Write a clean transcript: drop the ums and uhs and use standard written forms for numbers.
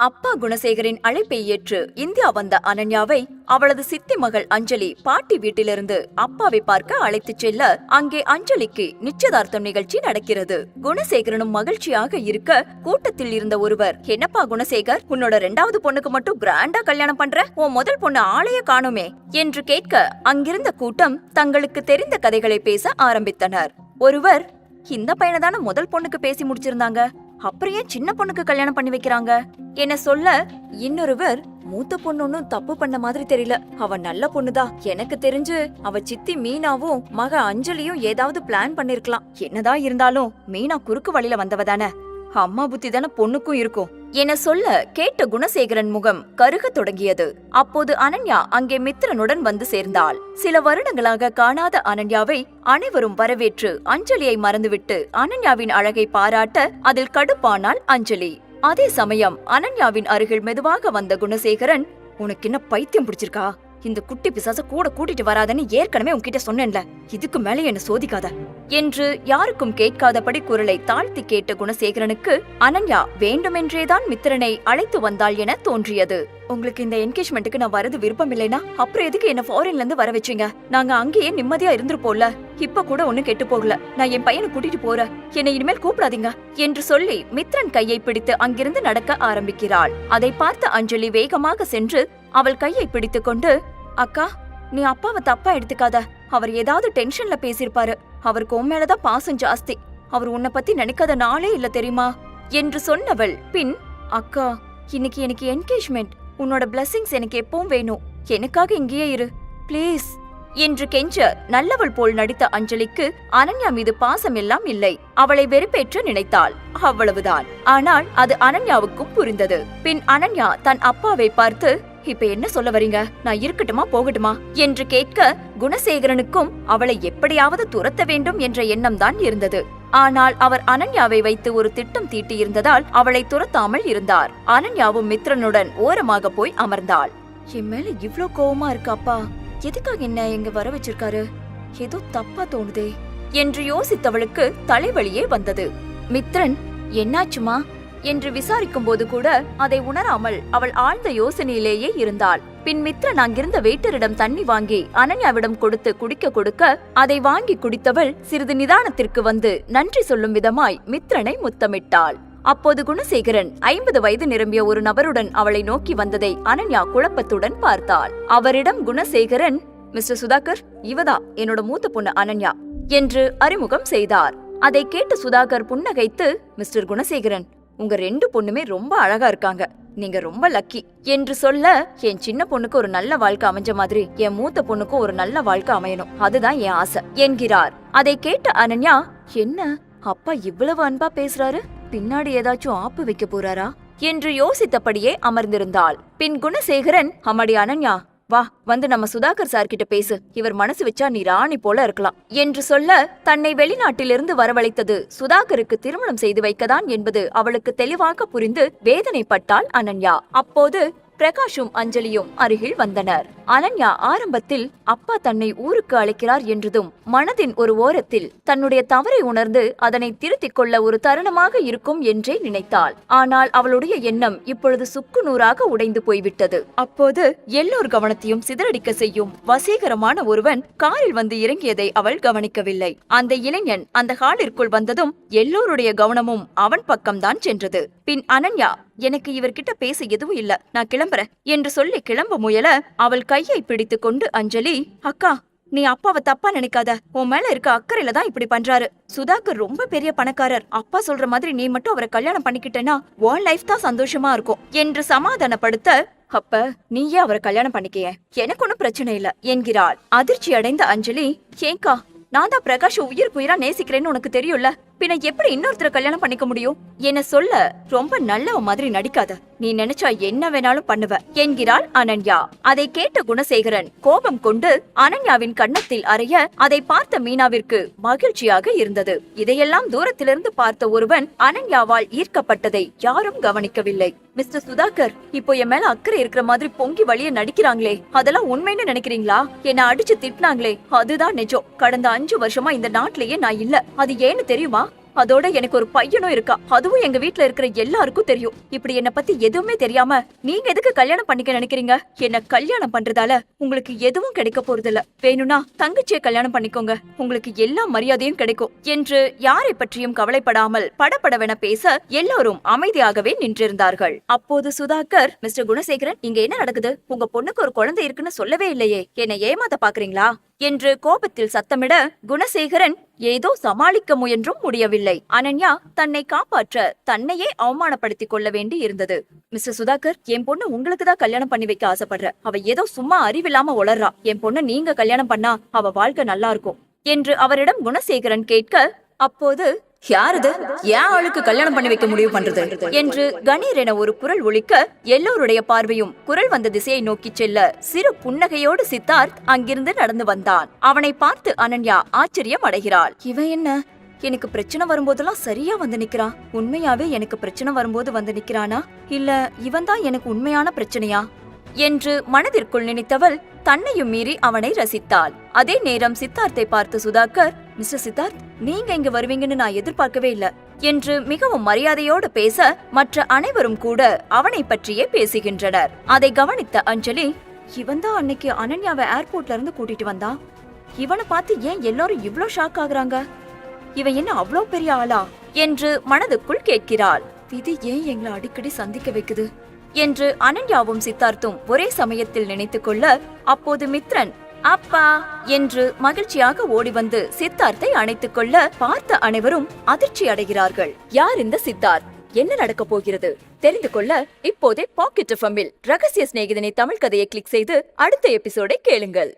அப்பா குணசேகரின் அழைப்பை ஏற்று இந்தியா வந்த அனன்யாவை அவளது சித்தி மகள் அஞ்சலி பாட்டி வீட்டிலிருந்து அப்பாவை பார்க்க அழைத்துச் செல்ல அங்கே அஞ்சலிக்கு நிச்சயதார்த்தம் நிகழ்ச்சி நடக்கிறது. குணசேகரனும் மகிழ்ச்சியாக இருக்க கூட்டத்தில் இருந்த ஒருவர், என்னப்பா குணசேகர், உன்னோட 2வது பொண்ணுக்கு மட்டும் கிராண்டா கல்யாணம் பண்ற, உன் முதல் பொண்ணு ஆளைய காணுமே என்று கேட்க அங்கிருந்த கூட்டம் தங்களுக்கு தெரிந்த கதைகளை பேச ஆரம்பித்தனர். ஒருவர், இந்த பையனதான முதல் பொண்ணுக்கு பேசி முடிச்சிருந்தாங்க, அப்புறம் ஏன் சின்ன பொண்ணுக்கு கல்யாணம் பண்ணி வைக்கிறாங்க என்ன சொல்ல, இன்னொருவர், மூத்த பொண்ணு ஒன்னும் தப்பு பண்ண மாதிரி தெரியல, அவ நல்ல பொண்ணுதான், எனக்கு தெரிஞ்சு அவ சித்தி மீனாவும் மக அஞ்சலியும் ஏதாவது பிளான் பண்ணிருக்கலாம், என்னதான் இருந்தாலும் மீனா குறுக்கு வழியில வந்தவதானே, அம்மா புத்தி தானே பொண்ணுக்கும் இருக்கும் என சொல்ல கேட்ட குணசேகரன் முகம் கருக தொடங்கியது. அப்போது அனன்யா அங்கே மித்திரனுடன் வந்து சேர்ந்தாள். சில வருடங்களாக காணாத அனன்யாவை அனைவரும் வரவேற்று அஞ்சலியை மறந்துவிட்டு அனன்யாவின் அழகை பாராட்ட அதில் கடுப்பானாள் அஞ்சலி. அதே சமயம் அனன்யாவின் அருகில் மெதுவாக வந்த குணசேகரன், உனக்கு என்ன பைத்தியம் பிடிச்சிருக்கா, இந்த குட்டி பிசாச கூட கூட்டிட்டு வராதன்னு ஏற்கனவே உன்கிட்ட சொன்னேன்ல, இதுக்கு மேலே என்ன சோதிக்காத என்று யாருக்கும் கேட்காதபடி குரலை தாழ்த்தி கேட்ட குணசேகரனுக்கு அனன்யா வேண்டுமென்றேதான் மித்திரனை அழைத்து வந்தாள் என தோன்றியது. உங்களுக்கு இந்த என்கேஜ்மெண்ட்டுக்கு நான் வரது விருப்பம் இல்லைனா அப்புறம் எதுக்கு என்ன ஃபாரின்ல இருந்து வர வச்சீங்க, நாங்க அங்கேயே நிம்மதியா இருந்துருப்போம்ல, இப்ப கூட ஒன்னும் கெட்டு போகல, நான் என் பையனை கூட்டிட்டு போறேன், என்னை இனிமேல் கூப்பிடாதீங்க என்று சொல்லி மித்திரன் கையை பிடித்து அங்கிருந்து நடக்க ஆரம்பிக்கிறாள். அதை பார்த்த அஞ்சலி வேகமாக சென்று அவள் கையை பிடித்துக் கொண்டு, அக்கா, நீ அப்பாவை தப்பா எடுத்துக்காத, அவர் ஏதாவது டென்ஷன்ல பேசிருப்பாரு, அவருக்கு உன் மேலதான் பாசம் ஜாஸ்தி, அவர் உன்னை பத்தி நினைக்காத நாளே இல்ல தெரியுமா என்று சொன்னவள் பின், அக்கா, இன்னைக்கு எனக்கு என்கேஜ்மெண்ட், உன்னோட பிளெஸிங்ஸ் எனக்கு எப்பவும் வேணும், எனக்காக இங்கேயே இரு பிளீஸ் என்று கெஞ்ச நல்லவள் போல் நடித்த அஞ்சலிக்கு அனன்யா மீது பாசம் எல்லாம் இல்லை, அவளை வெறுப்பேற்ற நினைத்தாள், அவ்வளவுதான். ஆனால் அது அனன்யாவுக்கும் புரிந்தது. பின் அனன்யா தன் அப்பாவை பார்த்து, இப்ப என்ன சொல்ல வரீங்க, நான் இருக்கட்டுமா போகட்டுமா என்று கேட்க குணசேகரனுக்கும் அவளை எப்படியாவது துரத்த வேண்டும் என்ற எண்ணம் தான் இருந்தது. ஆனால் அவர் அனன்யாவை வைத்து ஒரு திட்டம் தீட்டி இருந்ததால் அவளை துரத்தாமல் இருந்தார். அனன்யாவும் மித்திரனுடன் ஓரமாக போய் அமர்ந்தாள். என் மேல இவ்ளோ கோவமா இருக்கு அப்பா, எதுக்காக என்ன எங்க வர வச்சிருக்காரு, ஏதோ தப்பா தோணுதே என்று யோசித்தவளுக்கு தலைவலியே வந்தது. மித்ரன், என்னாச்சுமா என்று விசாரிக்கும் போது கூட அதை உணராமல் அவள் ஆழ்ந்த யோசனையிலேயே இருந்தாள். பின் மித்ரன் அங்கிருந்த வெயிட்டரிடம் தண்ணி வாங்கி அனன்யாவிடம் கொடுத்து குடிக்க கொடுக்க அதை வாங்கி குடித்தவள் சிறிது நிதானத்திற்கு வந்து நன்றி சொல்லும் விதமாய் மித்ரனை முத்தமிட்டாள். அப்போது குணசேகரன் 50 வயது நிரம்பிய ஒரு நபருடன் அவளை நோக்கி வந்ததை அனன்யா குழப்பத்துடன் பார்த்தாள். அவரிடம் குணசேகரன், மிஸ்டர் சுதாகர், இவதா என்னோட மூத்த பொண்ணு அனன்யா என்று அறிமுகம் செய்தார். அதை கேட்டு சுதாகர் புன்னகைத்து, மிஸ்டர் குணசேகரன், உங்க 2 பொண்ணுமே ரொம்ப அழகா இருக்காங்க, நீங்க ரொம்ப லக்கி என்று சொல்ல, என் சின்ன பொண்ணுக்கு ஒரு நல்ல வாழ்க்கை அமைஞ்ச மாதிரி என் மூத்த பொண்ணுக்கும் ஒரு நல்ல வாழ்க்கை அமையணும், அதுதான் என் ஆசை என்கிறார். அதை கேட்ட அனன்யா, என்ன அப்பா இவ்வளவு அன்பா பேசுறாரு, பின்னாடி ஏதாச்சும் ஆப்பு வைக்க போறாரா என்று யோசித்தபடியே அமர்ந்திருந்தாள். பின் குணசேகரன், அம்மாடி அனன்யா, வா வந்து நம்ம சுதாகர் சார் கிட்ட பேசு, இவர் மனசு வச்சா நீ ராணி போல இருக்கலாம் என்று சொல்ல, தன்னை வெளிநாட்டிலிருந்து வரவழைத்தது சுதாகருக்கு திருமணம் செய்து வைக்கதான் என்பது அவளுக்கு தெளிவாக புரிந்து வேதனைப்பட்டாள் அனன்யா. அப்போது பிரகாஷும் அஞ்சலியும் அருகில் வந்தனர். அனன்யா ஆரம்பத்தில் அப்பா தன்னை ஊருக்கு அழைக்கிறார் என்றதும் மனதின் ஒரு ஓரத்தில் தன்னுடைய தவறை உணர்ந்து அதனை திருத்திக் கொள்ள ஒரு தருணமாக இருக்கும் என்றே நினைத்தாள். ஆனால் அவளுடைய எண்ணம் இப்பொழுது சுக்கு நூறாக உடைந்து போய்விட்டது. அப்போது எல்லோர் கவனத்தையும் சிதறடிக்க செய்யும் வசீகரமான ஒருவன் காரில் வந்து இறங்கியதை அவள் கவனிக்கவில்லை. அந்த இளைஞன் அந்த ஹாலிற்குள் வந்ததும் எல்லோருடைய கவனமும் அவன் பக்கம்தான் சென்றது. பின் அனன்யா, எனக்கு இவர்கிட்ட பேச எதுவும் இல்ல, நான் கிளம்புறேன் என்று சொல்லி கிளம்ப முயல அவள் கையை பிடித்து கொண்டு அஞ்சலி, அக்கா, நீ அப்பாவை தப்பா நினைக்காத, உன் மேல இருக்க அக்கறையில தான் இப்படி பண்றாரு, சுதாகர் ரொம்ப பெரிய பணக்காரர், அப்பா சொல்ற மாதிரி நீ மட்டும் அவரை கல்யாணம் பண்ணிக்கிட்டேன்னா உன் லைஃப் தான் சந்தோஷமா இருக்கும் என்று சமாதானப்படுத்த, அப்ப நீயே அவரை கல்யாணம் பண்ணிக்கைய, எனக்கு ஒன்னும் பிரச்சனை இல்ல என்கிறாள். அதிர்ச்சி அடைந்த அஞ்சலி, ஏங்கா, நான் தான் பிரகாஷ் உயிருக்கு உயிரா நேசிக்கிறேன்னு உனக்கு தெரியும்ல, பின்ன எப்படி இன்னொருத்தர கல்யாணம் பண்ணிக்க முடியும் என சொல்ல, ரொம்ப நல்லவ மாதிரி நடிக்காத, நீ நினைச்சா என்ன வேணாலும் பண்ணுவ என்கிறாள் அனன்யா. அதை கேட்ட குணசேகரன் கோபம் கொண்டு அனன்யாவின் கன்னத்தில் அறைய அதை பார்த்த மீனாவிற்கு மகிழ்ச்சியாக இருந்தது. இதையெல்லாம் தூரத்திலிருந்து பார்த்த ஒருவன் அனன்யாவால் ஈர்க்கப்பட்டதை யாரும் கவனிக்கவில்லை. மிஸ்டர் சுதாகர், இப்போ என் மேல அக்கறை இருக்கிற மாதிரி பொங்கி வழிய நடிக்கிறாங்களே, அதெல்லாம் உண்மைன்னு நினைக்கிறீங்களா, என்ன அடிச்சு திட்டினாங்களே அதுதான் நிஜம், கடந்த 5 வருஷமா இந்த நாட்டிலேயே நான் இல்ல, அது ஏன்னு தெரியுமா அதோட எனக்கு ஒரு பையனும் இருக்கா. அதுவும் எங்க வீட்ல இருக்கிற எல்லாருக்கும் தெரியும். இப்படி என்ன பத்தி எதுவுமே தெரியாம நீங்க எதுக்கு கல்யாணம் பண்ணிக்க நினைக்கிறீங்க? என்ன கல்யாணம் பண்றதால உங்களுக்கு எதுவும் கிடைக்க போறது இல்ல. வேணும்னா தங்கச்சியை கல்யாணம் பண்ணிக்கோங்க, உங்களுக்கு எல்லா மரியாதையும் கிடைக்கும் என்று யாரை பற்றியும் கவலைப்படாமல் படபடவென பேச எல்லோரும் அமைதியாகவே நின்றிருந்தார்கள். அப்போது சுதாகர், மிஸ்டர் குணசேகரன், இங்க என்ன நடக்குது? உங்க பொண்ணுக்கு ஒரு குழந்தை இருக்குன்னு சொல்லவே இல்லையே, என்னை ஏமாத்த பாக்குறீங்களா என்று கோபத்தில் சத்தமிட குணசேகரன் ஏதோ சமாளிக்க முயன்றும் முடியவில்லை. அனன்யா தன்னை காப்பாற்ற தன்னையே அவமானப்படுத்திக் கொள்ள வேண்டி இருந்தது. மிஸ்டர் சுதாகர், என் பொண்ணு உங்களுக்கு தான் கல்யாணம் பண்ணி வைக்க ஆசைப்படுற. அவ ஏதோ சும்மா அறிவில்லாம உளறா. என் பொண்ணு நீங்க கல்யாணம் பண்ணா அவ வாழ்க்கை நல்லா இருக்கும் என்று அவரிடம் குணசேகரன் கேட்க, அப்போது யாரது ஏன் ஆளுக்கு கல்யாணம் பண்ணி வைக்க முடிவு பண்றது என்று கணீர் என ஒரு குரல் ஒலிக்க எல்லோருடைய பார்வையும் குரல் வந்த திசையை நோக்கி செல்ல சிறு புன்னகையோடு சித்தார்த் அங்கிருந்து நடந்து வந்தான். அவனை பார்த்து அனன்யா ஆச்சரியம் அடைகிறாள். இவன் என்ன எனக்கு பிரச்சனை வரும்போதெல்லாம் சரியா வந்து நிக்கிறான்? உண்மையாவே எனக்கு பிரச்சனை வரும்போது வந்து நிக்கிறானா, இல்ல இவன் தான் எனக்கு உண்மையான பிரச்சனையா என்று மனதிற்குள் நினைத்தவள் தன்னையும் மீறி அவனை ரசித்தாள். அதே நேரம் சித்தார்த்தை பார்த்து சுதாகர், மிஸ்டர் சித்தார்த், நீங்க இங்க வருவீங்கன்னு நான் எதிர்பார்க்கவே இல்ல என்று மிகவும் மரியாதையோடு பேச மற்ற அனைவரும் கூட அவனை பற்றியே பேசுகின்றனர். அதை கவனித்த அஞ்சலி, இவன் தான் அன்னைக்கு அனன்யாவை ஏர்போர்ட்ல இருந்து கூட்டிட்டு வந்தா. இவனை பார்த்து ஏன் எல்லாரும் இவ்ளோ ஷாக் ஆகுறாங்க? இவன் என்ன அவ்வளோ பெரிய ஆளா என்று மனதுக்குள் கேட்கிறாள். விதி ஏன் எங்களை அடிக்கடி சந்திக்க வைக்குது என்று அனன்யாவும் சித்தார்த்தும் ஒரே சமயத்தில் நினைத்துக் கொள்ள, அப்போது மித்ரன் அப்பா என்று மகிழ்ச்சியாக ஓடி வந்து சித்தார்த்தை அணைத்துக் கொள்ள பார்த்த அனைவரும் அதிர்ச்சி அடைகிறார்கள். யார் இந்த சித்தார்த்? என்ன நடக்க போகிறது தெரிந்து கொள்ள இப்போதே பாக்கெட் எஃப்எம்மில் ரகசிய சிநேகிதனை தமிழ் கதையை கிளிக் செய்து அடுத்த எபிசோடை கேளுங்கள்.